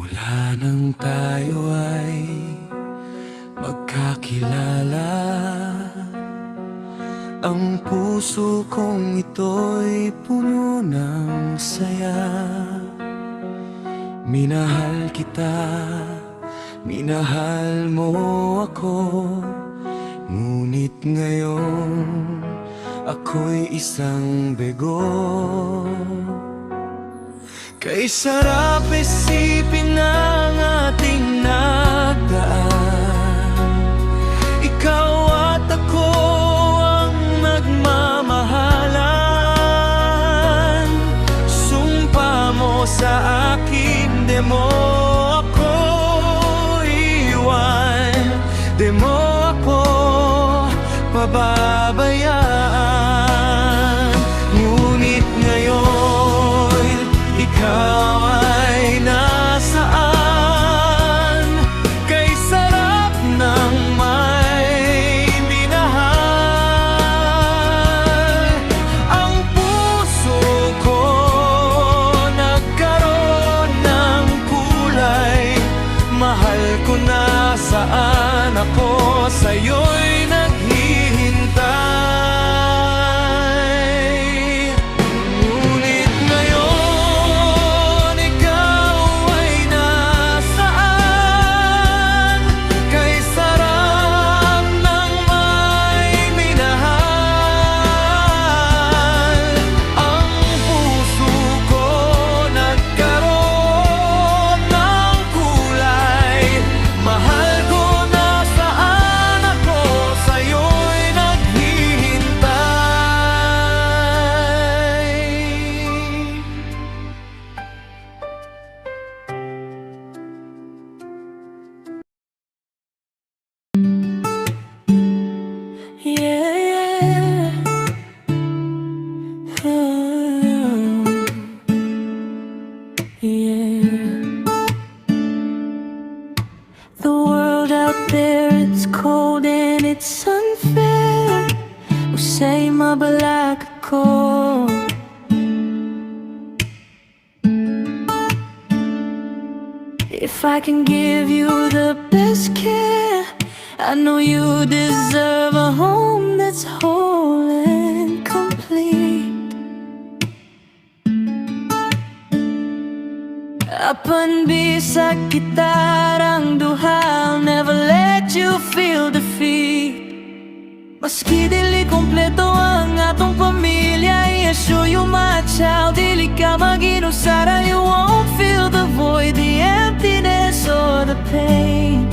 Mula nang tayo ay magkakilala, ang puso kong ito'y puno ng saya. Minahal kita, minahal mo ako, ngunit ngayon ako'y isang bego. Kay sarap isipin ang ating nagdaan, ikaw at ako ang nagmamahalan. Sumpa mo sa akin, di mo ako iwan, di mo ako pababayaan. Ngunit ngayon ikaw ay nasaan? Kay sarap ng may minahal. Ang puso ko nagkaroon ng kulay. Mahal ko na saan ako, sa'yo'y naghihintay. The world out there, it's cold and it's unfair. Usay mabalag ako. If I can give you the best care, I know you deserve a home that's whole and complete. Apan bisag kita rang duha, I'll never let you feel defeat. Maski dili kompleto ang atong pamilya, I assure you my child, dili ka mag-inusara. You won't feel the void, the emptiness or the pain.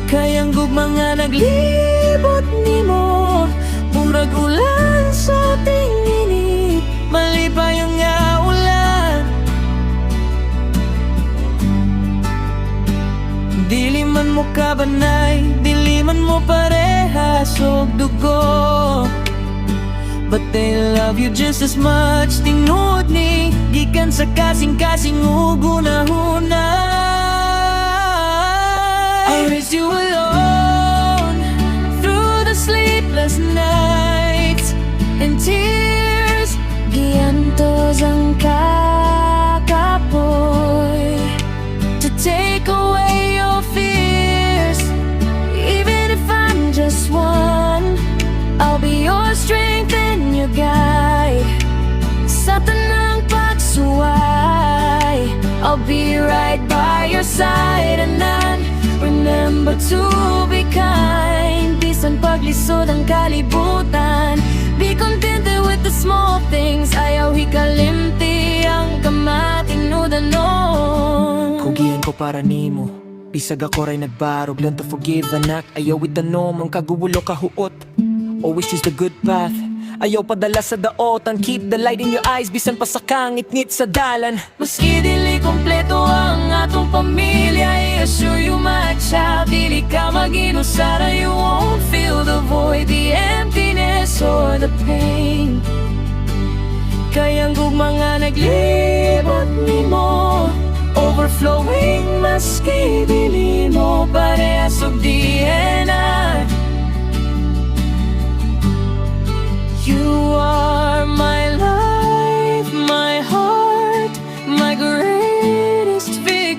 Kayang gugma nga naglibot nimo, murag ulan sa ating init, malipay ang nga ulan. Dili man mo kabanay, dili man mo parehas og dugo, but they love you just as much. Tingod ni gikan sa kasing-kasing ug una-una. I raised you alone through the sleepless nights and tears. Giantos ang kakapoy to take away your fears. Even if I'm just one, I'll be your strength and your guide. Sa tanang pagsuway, I'll be right by your side. And then remember to be kind. Bisan paglisod ang kalibutan, be contented with the small things. Ayaw hikalimti ang kamatinudanon. Kugihan ko para nimo, bisag ako ray nagbarog. Learn to forgive, anak. Ayaw itanom ang kaguwalo kahuot. Always choose the good path, ayaw padala sa daotan. Keep the light in your eyes, bisan pa sa kangit-ngit sa dalan. Maski dili kompleto ang atong pamilya, I assure you my child, dili ka mag-inusara. You won't feel the void, the emptiness or the pain. Kayang gugma nga naglibot nimo, overflowing maski dili mo parehas og DNA. You are my life, my heart, my greatest victory.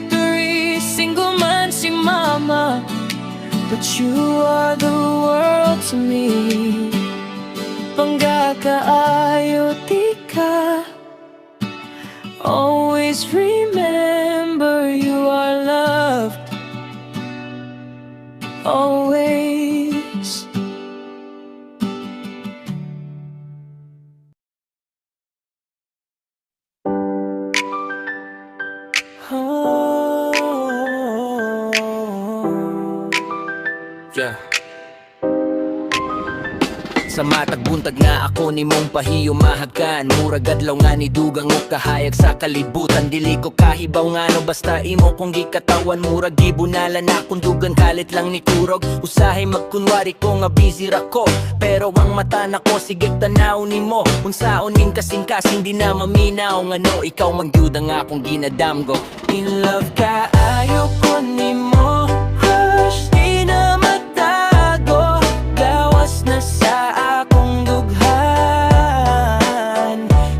you are the world to me. Panggakaayo di ka. Always remember you are loved. Always. Yeah. Sa matag buntag nga ako ni mong pahiyo mahagan. Murag adlaw nga ni dugang o kahayag sa kalibutan. Dili ko kahibaw nga no basta imo kung gikatawan. Murag gibunalan akong dugan kalit lang ni kurog. Usahay magkunwari ko nga busy ra ko, pero ang mata na ko sige tanaw ni mo. Unsaon ning kasing-kasing di na maminaw. Nga no ikaw magyud ang akong ginadamgo. In love ka ayo ko ni mo. Crush di na magtago. Gawas na sa akong dughan.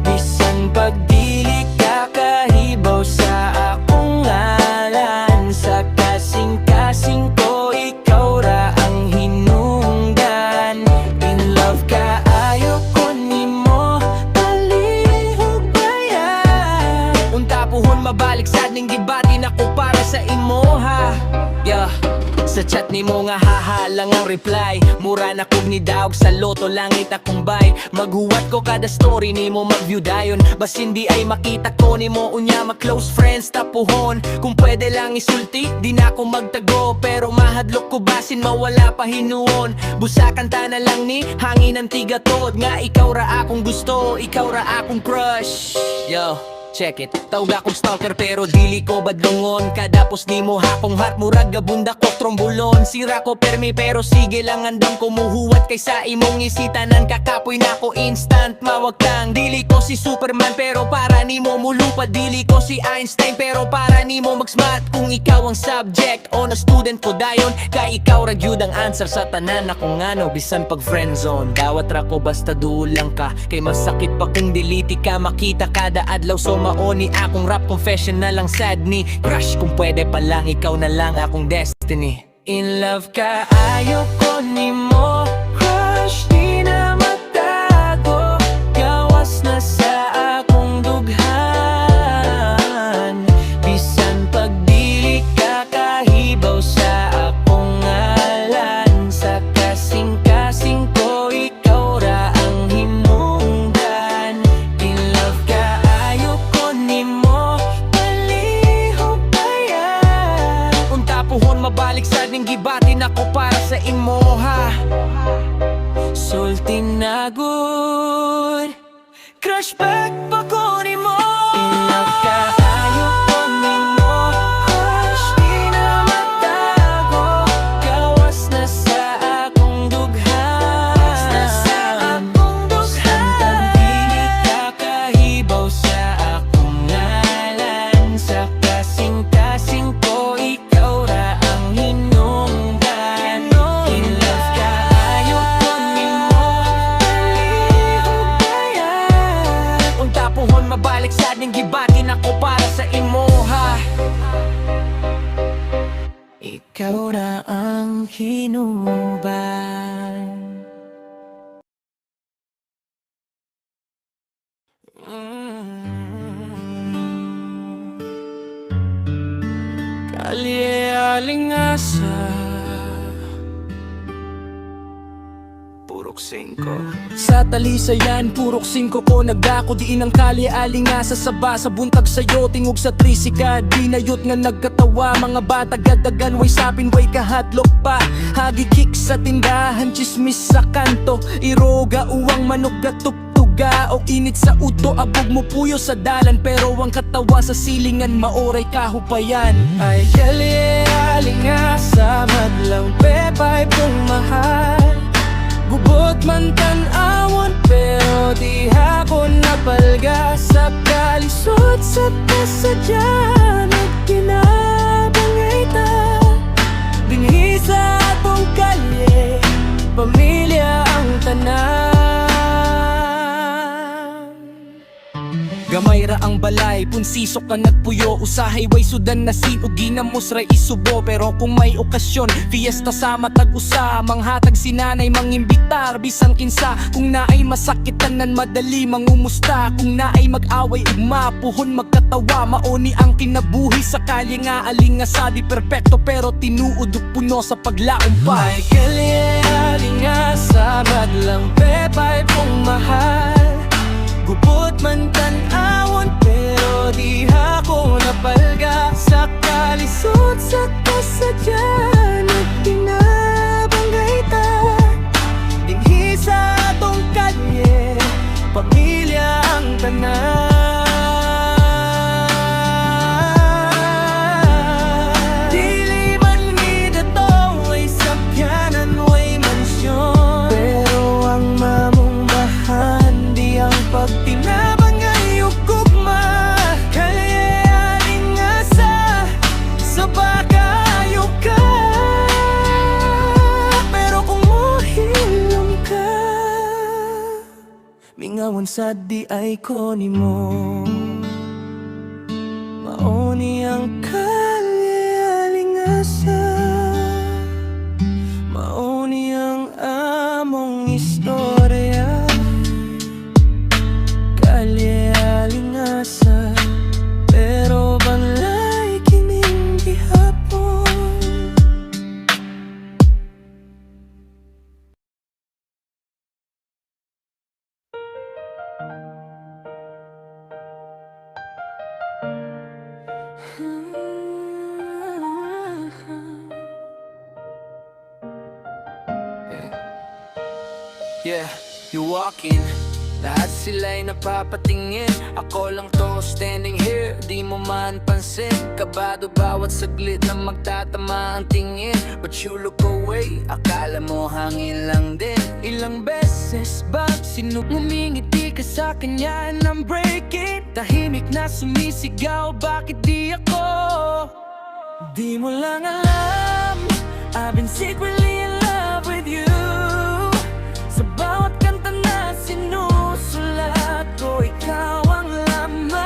Bisan pagdili ka kahibaw sa akong ngalan. Sa kasing-kasing ko ikaw ra ang hinungdan. In love ka ayo ko ni mo. Palihog bayan. Unta puhon mabalik sa ning gibati na ko para sa imo ha. Yeah. Sa chat ni mo nga haha lang ang reply. Mura na kog ni daog sa loto langit akong bay. Maghuwat ko kada story ni mo mag-view dayon. Bas hindi ay makita ko ni mo unya mag-close friends tapuhon. Kung pwede lang isulti di na ako magtago. Pero mahadlok ko basin mawala pa hinuon. Busakan ta na lang ni hangin ang tigatod. Nga ikaw ra akong gusto, ikaw ra akong crush. Yo, check it. Tawag akong stalker pero dili ko badlongon. Kadapos ni mo hakong heart murag gabunda ko trombulon. Sira ko permi pero sige lang andam ko muhuwat. Kaysa imong isitanan kakapoy na ko instant mawagtang. Dili ko si Superman pero para ni mo mulupad. Dili ko si Einstein pero para ni mo magsmat. Kung ikaw ang subject o na student ko dayon. Kay ikaw ra gyud ang answer sa tanan akong ano. Bisan pag friendzone dawat ra ko basta dulang ka. Kay masakit pa kung diliti ka makita kada adlaw. So maoni akong rap confession na lang sad ni crush. Kung pwede pa lang ikaw na lang akong destiny. In love ka ayo ko ni mo. Crush di na magtago. Gawas na sa akong dughan. Bisan pagdili ka kahibaw sa akong ngalan. Sa kasing-kasing ko ikaw ra ang hinungdan. In love ka ayo ko ni mo. Palihog bayan. Unta puhon mabalik sa ning gibati na ko para sa imo ha. Sulti na good. Crush back pa ko ni mo. In love ka ayo ko ni mo. Crush di na magtago. Gawas na sa akong dughan. Bisan pagdili ka kahibaw sa akong ngalan. Sa kasing-kasing ko ikaw ra ang hinungdan. In love ka ayo ko ni mo. Palihog bayan. Unta puhon mabalik sa ning gibati na ko para sa imo ha. Ikaw ra ang hinungdan. Kalialingasa Purok 5 Sa talisayan, purok 5 ko nagdako. Diin ang kalialingasa sa basa. Buntag sa'yo, tingog sa trisika. Di na yut nga nagkatawa. Mga bata gadagan, way sapin, way kahadlok pa. Hagi kick sa tindahan, chismis sa kanto. Iroga, uwang manok, gatup o init sa uto, abog mo puyo sa dalan. Pero ang katawa sa silingan, maoray kahupayan. Ay kalialingasa, madlang pepay kong mahal. Gubot man tan-awon, pero di ako napalga. Sa kalisod sa pasadya, nagkinabangay ta. Binhi sa atong kalye, pamilya ang tanan. Gamay ra ang balay, punsisok ka nagpuyo Usahay way sudan na ug ginamos ra isubo. Pero kung may okasyon, fiesta sa matag usa Manghatag sinanay mangimbitar, bisan kinsa. Kung naay masakitanan madali mangumusta. Kung naay mag-away ugma, puhon magkatawa. Maoni ang kinabuhi sa kalye nga aling nga sa di perpekto. Pero tinuod ug puno sa paglaom pa. May kalye alinga sa madlang pepay pong mahal. Gubot man tan-awon pero di ako napalga. Sa kalisod sa kasadyan at pinabanggay ta. Dinhi sa atong kalye, pamilya ang tanan. Dili man ni dato way sakyanan way mansyon, pero ang mamungmahan di ang pagtinabang ay ugugma. Kalye aling asa sa pagkayo ka, pero kung mohilom ka, mingawan sa di ay koni mo. Mauni ang kalye aling asa, mauni ang among istorya. Kalye aling asa, pero banlay kining gihapon. Yeah, you walk in, lahat sila'y napapatingin. Ako lang to standing here, di mo man pansin. Kabado bawat saglit na magtatama ang tingin. But you look away, akala mo hangin lang din. Ilang beses bang ngumingiti ka sa kanya and I'm breaking. Tahimik na sumisigaw, bakit di ako? Di mo lang alam, I've been secretly in love with you. Sa bawat kanta na sinusulat ko, ikaw ang laman.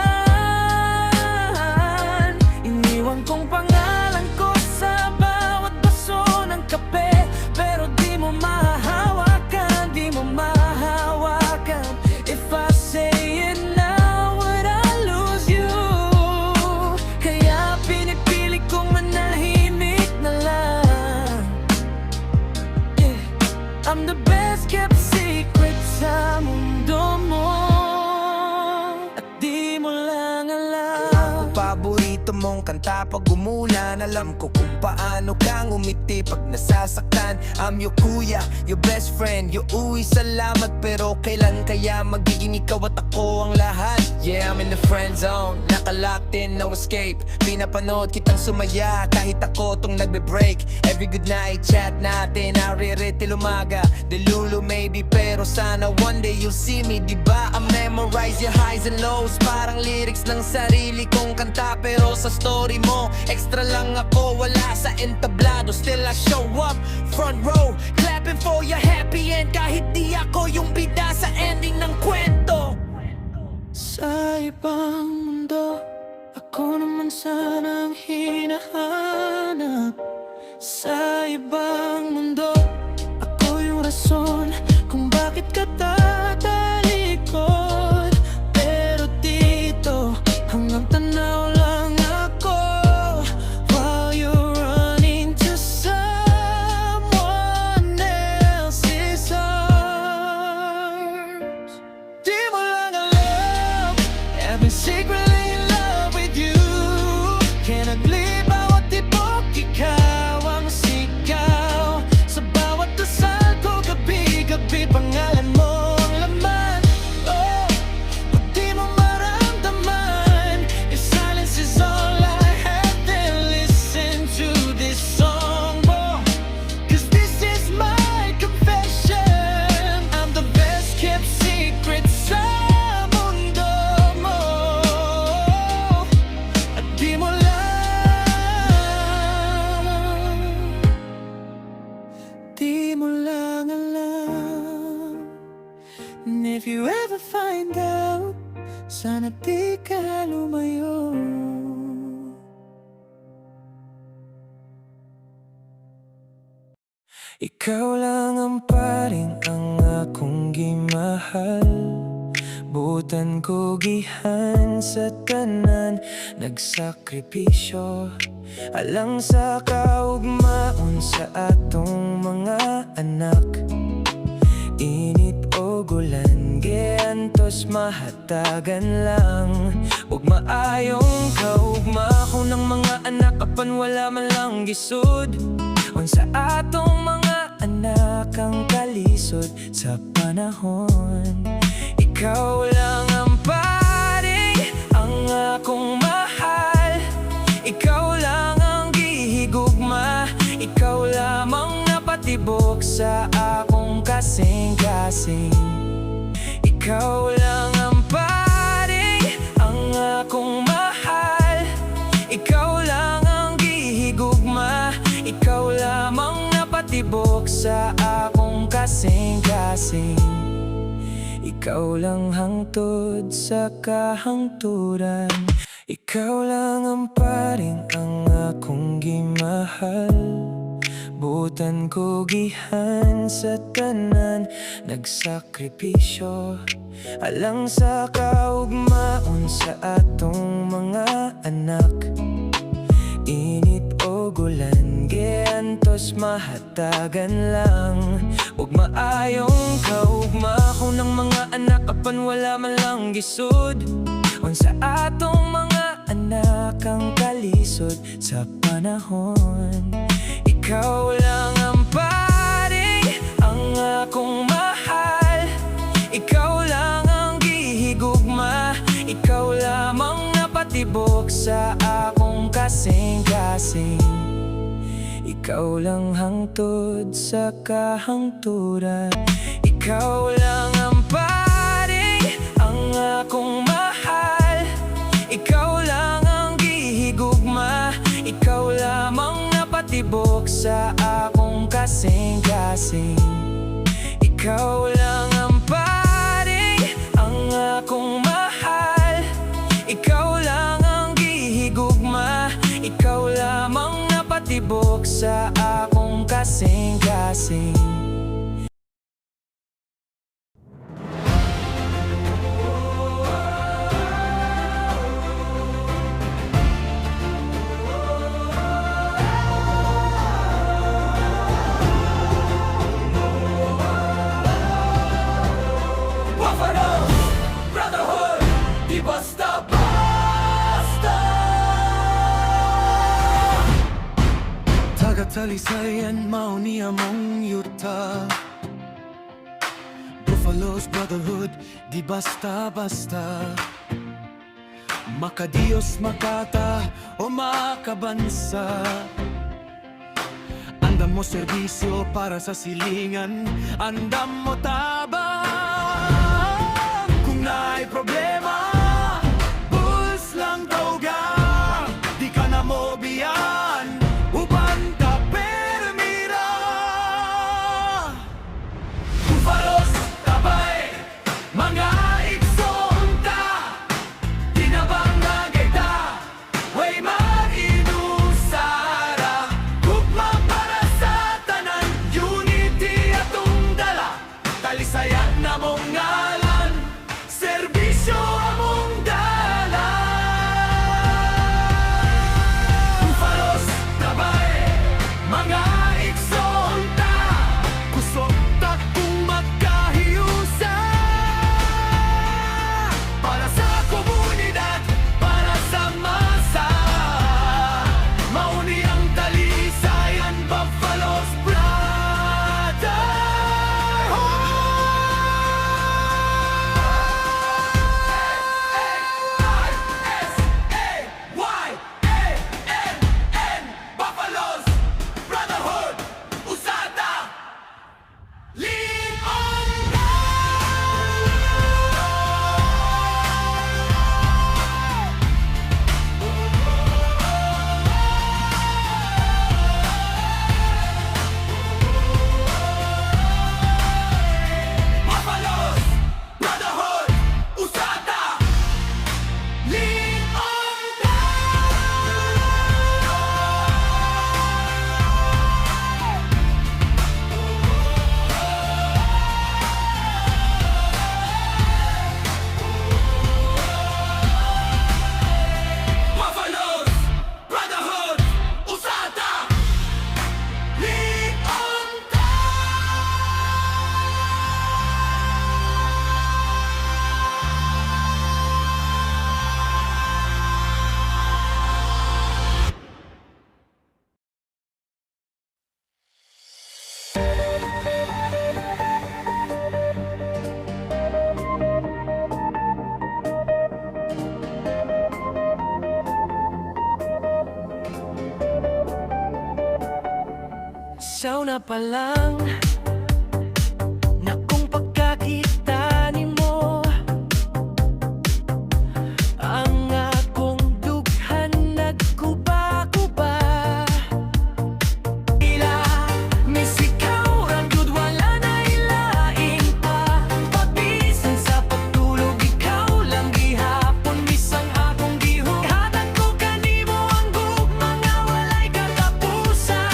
Iniwan kong pangalan ko sa bawat baso ng kape, pero di mo mahahawakan, di mo mahahawakan. If I say it now, would I lose you? Kaya pinipili kong manahimik na lang. Yeah, I'm the best kept secret sa mundo mo, at di mo lang alam. Paborito mong kanta pag umulan. Alam ko kung paano kang umiti pag nasasaktan. I'm your kuya, your best friend, your uwi, salamat. Pero kailan kaya magiging ikaw at ako ang lahat? Yeah, I'm in the friend zone, nakalocked in, no escape. Pinapanood kitang sumaya kahit ako tong nagbe-break. Every good night chat natin, naririt till umaga. Delulu maybe, pero sana one day you'll see me. Diba I memorize your highs and lows, parang lyrics ng sarili kong kanta. Pero sa story mo, extra lang ako, wala sa entablado. Still I show up, front row, clapping for your happy end. Kahit di ako yung bida sa ending ng kwento. Sa ibang mundo, ako naman sanang hinahanap. Sa ibang mundo, ako yung rason kung bakit ka tatalikod. Pero dito, hanggang tanaw lang ako, while you're running to someone else's arms. Di mo lang alam, I've been secretly in love with you. Kaya naglibawat tibok, ikaw ang sigaw Ikaw lang ang paring ang akong gimahal. Butan ko gihan sa tanan, nagsakripisyo alang sa kaugmaon sa atong mga anak. Init o gulan, giantos mahatagan lang. Ug maayong kaugma ko ng mga anak, apan wala man lang gisud. Unsa atong mga anak ang kalisod sa panahon. Ikaw lang ang pare, ang akong mahal. Ikaw lang ang gihigugma, ikaw lamang napatibok sa akong kasing-kasing. Ikaw lang ang pare, ang akong mahal. Ikaw lang ang gihigugma, ikaw lamang napatibok sa akong kasing-kasing. Ikaw lang hangtod sa kahangturan. Ikaw lang ang paring ang akong gimahal. Butan ko gihan sa tanan, nagsakripisyo alang sa kaugmaon sa atong mga anak. Init o gulan, giantos mahatagan lang. Ug maayong kaugma ko ng mga anak, apan wala man lang gisud. Unsa atong mga anak ang kalisod sa panahon. Ikaw lang ang pare, ang akong mahal. Ikaw lang ang gihigugma, ikaw lamang napatibok sa akong kasing-kasing. Ikaw lang hangtod sa kahangturan. Ikaw lang ang pare, ang akong mahal. Ikaw lang ang gihigugma, ikaw lamang napatibok sa akong kasing-kasing. Ikaw lang ang pare, ang akong mahal. Ikaw lang ang gihigugma, ikaw lamang napatibok sa akong kasing-kasing. Buffalo Brotherhood, di basta-basta. Tagatalisayan mao niya mong yuta. Buffalo's Brotherhood, di basta-basta. Makadiyos, makata o makabansa. Andam mo serbisyo para sa silingan, andam mo tabang. Kung na'y problema, bus lang tawag. Di ka na mo biyan, uban ka permira. Bufalos, tabay, mga iksonta. Di na bang nagayta, way mag-inusara. Gugma para sa tanan, unity atong dala. Talisayan isaw na palang na kung pagkakita nimo ang akong dughan nagkuba-kuba. Ila misikaw ang gud wala na ilaing pa. Pabisan sa pagtulog ikaw lang gihapon bisang akong gihug. Hatag ko kanimo ang gugma nga walay katapusan.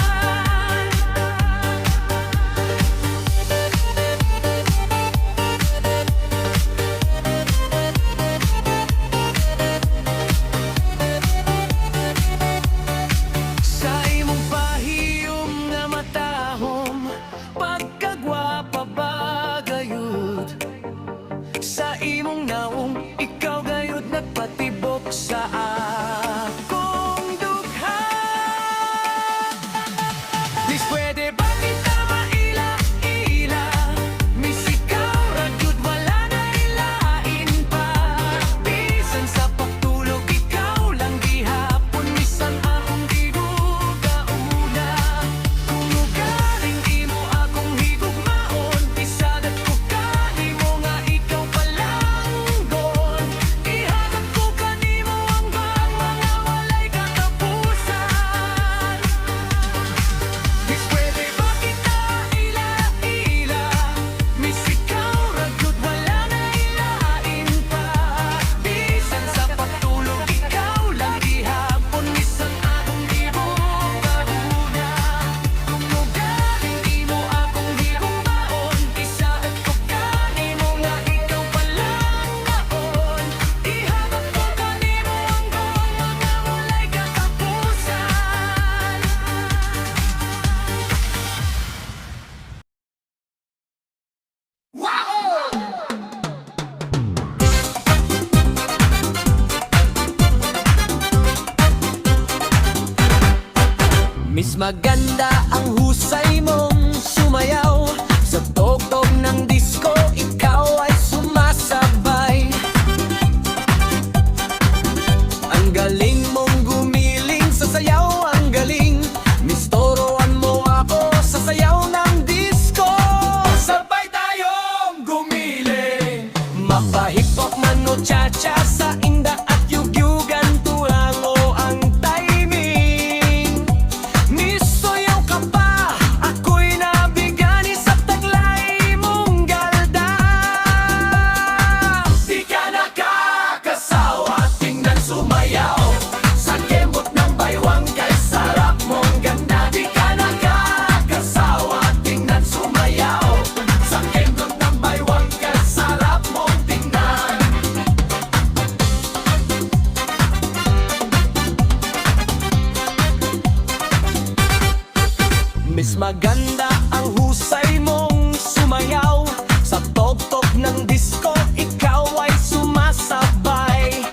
Sa imong pahiyom nga matahom, pagkagwapa ba gayud? Sa imong naong ikaw gayud nagpatibok sa akong dugha. Dis pwede ba kita maila-ila? Misikaw ra jud wala na ilain pa. Bisan sa pagtulog ikaw lang gihapon bisan akong gigugauna. Kung ugaling imo akong higugmaon, isadat ko kanimo nga ikaw palanggon. Ihatag ko kanimo ang mga walay katapusan. Dis pwede ba kita ila-ila? Misikaw ra jud wala na ilain pa. Bisan sa pagtulog ikaw lang gihapon bisan akong gigugauna. Kung ugaling imo akong higugmaon, isadat ko kanimo nga ikaw palanggon. Ihatag ko kanimo ang mga walay katapusan. Miss maganda ang husay mong sumayaw. Sa tugtog ng disco, ikaw ay sumasabay. Ang galing mong gumiling sa sayaw, ang galing. Mistoroan mo ako sa sayaw ng disco. Sabay tayong gumiling. Mapahip-hop man o cha-cha, sa inda at yugyugan tulango ang timing. Misoyaw ka pa, ako'y nabigani sa taglay mong galda. Di ka nakakasawa, tingnan sumayaw. Sa kembot ng baywang kay sarap mong ganda. Di ka nakakasawa, tingnan sumayaw. Sa kembot ng baywang kay sarap mong tingnan. Miss maganda ang husay mong sumayaw. Sa tugtog ng disco, ikaw ay sumasabay.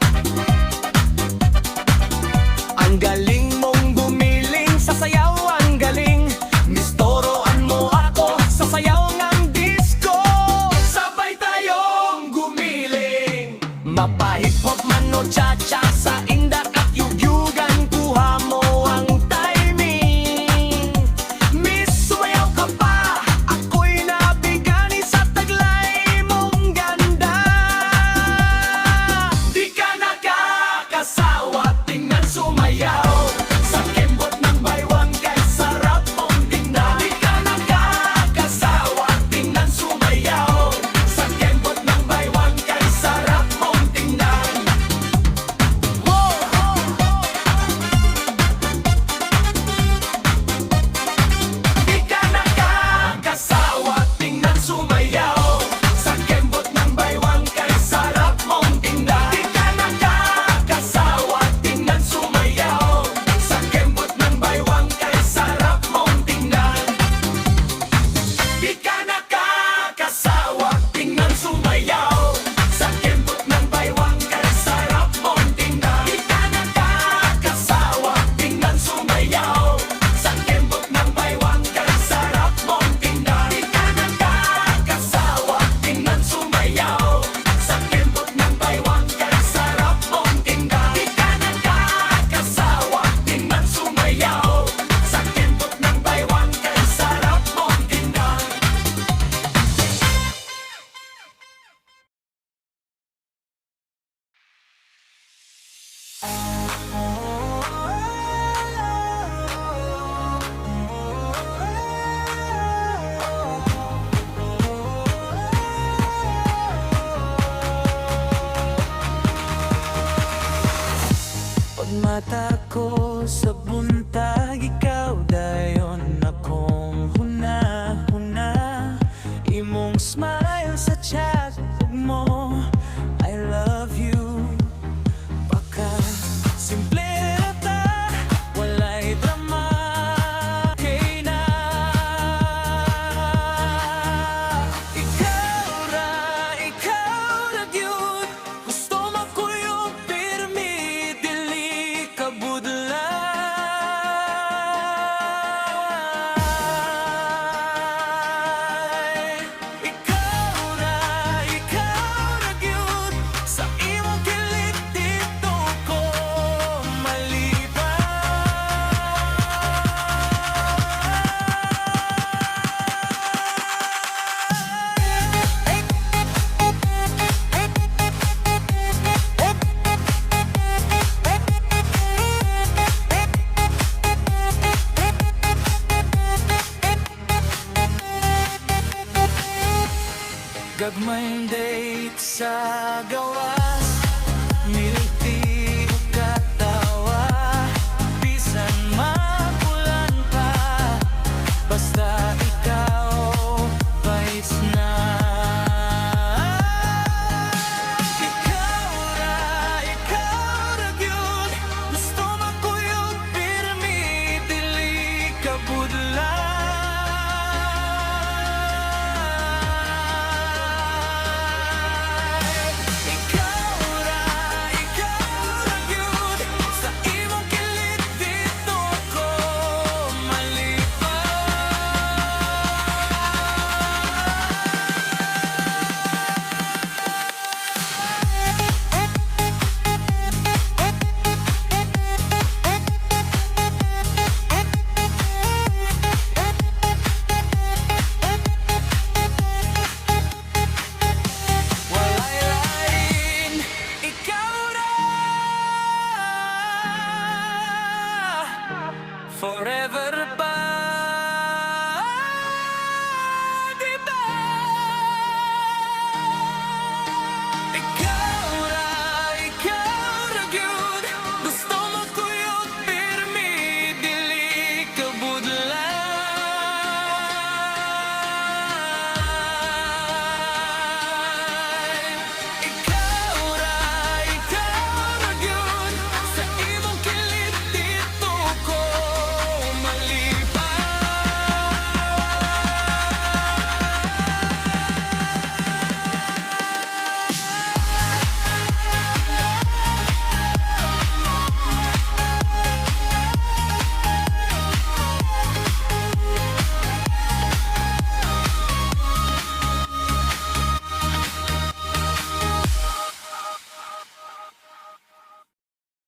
Ang galing mong gumiling sa sayaw, ang galing. Mistoroan mo ako sa sayaw ng disco. Sabay tayong gumiling. Mapahip-hop man o cha-cha, sa indak at yugyugan, kuha mo ang timing. Miss sumayaw ka pa, ako'y nabigani sa taglay mong ganda. Di ka nakakasawa, tingnan sumayaw. Sa kembot ng baywang kay sarap mong tingnan. Di ka nakakasawa, tingnan sumayaw. Sa kembot ng baywang kay sarap mong tingnan. mata ko sa buntag, ikaw dayon akong huna-huna. Imong smile sa chat mo, I love you. Baka simple na ta, walay drama. Okay na. Ikaw ra gyud. Gusto makuyog pirmi, dili ka budlay. Ikaw ra gyud. Sa imong kilit dito ko Gagmayng date sa gawas, militi o katawa. Bisan mapulan pa, basta ikaw vice na. Ikaw ra gyud. Gusto makuyog pirmi, dili ka budlay. Forever